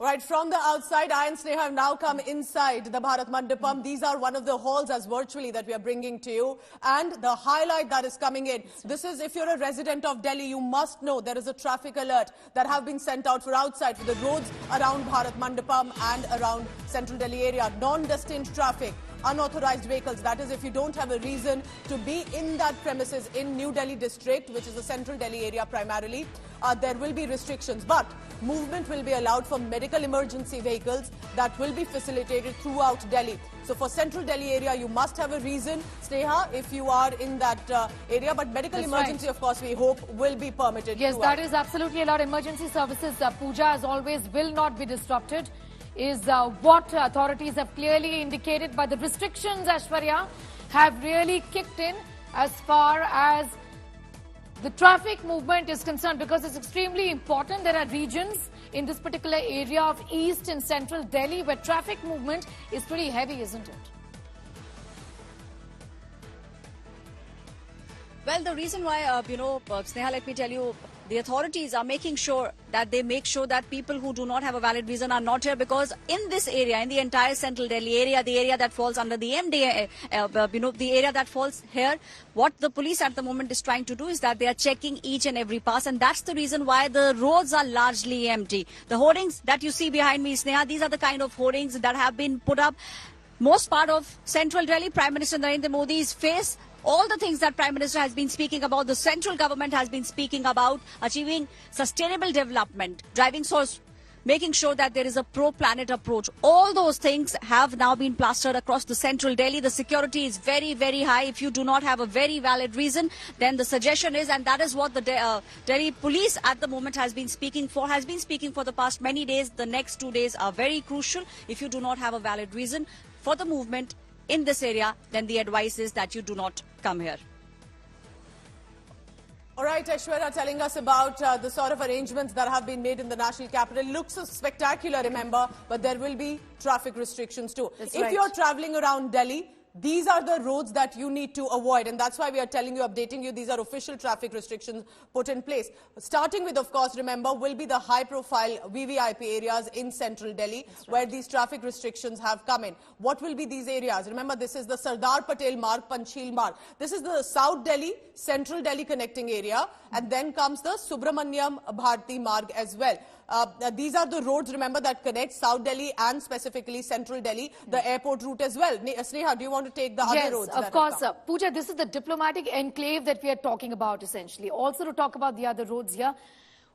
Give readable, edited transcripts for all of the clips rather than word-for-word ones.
Right, from the outside, I and Sneha have now come inside the Bharat Mandapam. These are one of the halls as virtually that we are bringing to you. And the highlight that is coming in, this is if you're a resident of Delhi, you must know there is a traffic alert that have been sent out for outside, for the roads around Bharat Mandapam and around Central Delhi area. Non-destined traffic, unauthorized vehicles, that is if you don't have a reason to be in that premises in New Delhi district, which is the Central Delhi area primarily, there will be restrictions. But movement will be allowed for medical emergency vehicles that will be facilitated throughout Delhi. So for Central Delhi area, you must have a reason, Sneha, if you are in that area. But medical emergency, of course, we hope will be permitted. Yes, throughout. that is absolutely allowed. Emergency services, Puja, as always, will not be disrupted, is what authorities have clearly indicated. But the restrictions, Aishwarya, have really kicked in as far as the traffic movement is concerned, because it's extremely important. There are regions in this particular area of East and Central Delhi where traffic movement is pretty heavy, isn't it? Well, the reason why, Sneha, let me tell you, the authorities are making sure that people who do not have a valid reason are not here, because in this area, in the entire Central Delhi area, the area that falls under the MDA, the area that falls here, what the police at the moment is trying to do is that they are checking each and every pass, and that's the reason why the roads are largely empty. The hoardings that you see behind me, Sneha, these are the kind of hoardings that have been put up. Most part of Central Delhi, Prime Minister Narendra Modi's face, all the things that Prime Minister has been speaking about, the central government has been speaking about, achieving sustainable development, driving source, making sure that there is a pro-planet approach. All those things have now been plastered across the Central Delhi. The security is very, very high. If you do not have a very valid reason, then the suggestion is, and that is what the Delhi police at the moment has been speaking for the past many days. The next 2 days are very crucial. If you do not have a valid reason for the movement in this area, then the advice is that you do not come here. All right, Aishwarya telling us about the sort of arrangements that have been made in the national capital. It looks so spectacular, remember, but there will be traffic restrictions too. That's if right. you're traveling around Delhi, these are the roads that you need to avoid, and that's why we are telling you, updating you, these are official traffic restrictions put in place. Starting with, of course, remember, will be the high-profile VVIP areas in Central Delhi, where these traffic restrictions have come in. What will be these areas? Remember, this is the Sardar Patel Marg, Panchil Marg. This is the South Delhi, Central Delhi connecting area, and then comes the Subramanyam Bharati Marg as well. These are the roads, remember, that connect South Delhi and specifically Central Delhi, the airport route as well. Sneha, do you want to take the other roads? Yes, of course. Pooja, this is the diplomatic enclave that we are talking about, essentially. Also to talk about the other roads here,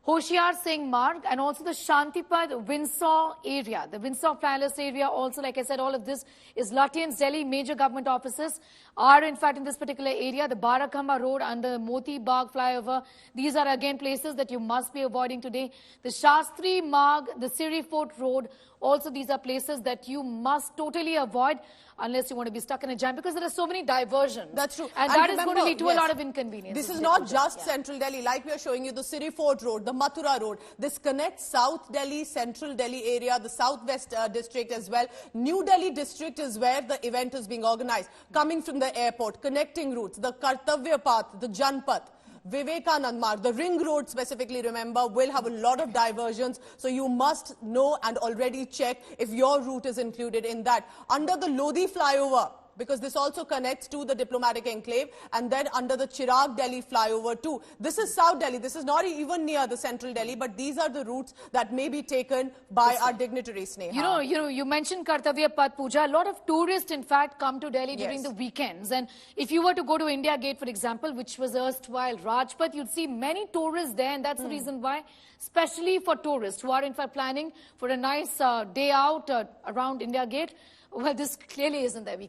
Hoshiar Singh Marg and also the Shantipad Windsor area. The Windsor Palace area also, like I said, all of this is Lutyens, Delhi. Major government offices are in fact in this particular area. The Barakhamba Road under Moti Bagh flyover. These are again places that you must be avoiding today. The Shastri Marg, the Siri Fort Road. Also, these are places that you must totally avoid unless you want to be stuck in a jam, because there are so many diversions. That's true. And that is going to lead to a lot of inconvenience. This is not just Central Delhi. Like we are showing you, the Siri Fort Road, the Mathura Road. This connects South Delhi, Central Delhi area, the Southwest district as well. New Delhi district is where the event is being organized. Coming from the airport, connecting routes, the Kartavya Path, the Janpath, Vivekanand Marg, the ring road specifically, remember, will have a lot of diversions. So you must know and already check if your route is included in that. Under the Lodi flyover, because this also connects to the diplomatic enclave, and then under the Chirag Delhi flyover too. This is South Delhi. This is not even near the Central Delhi, but these are the routes that may be taken by our dignitaries, Sneha. You mentioned Kartavya Path, Pooja. A lot of tourists, in fact, come to Delhi during the weekends. And if you were to go to India Gate, for example, which was erstwhile Rajpath, you'd see many tourists there, and that's the reason why, especially for tourists who are in fact planning for a nice day out around India Gate, well, this clearly isn't their weekend.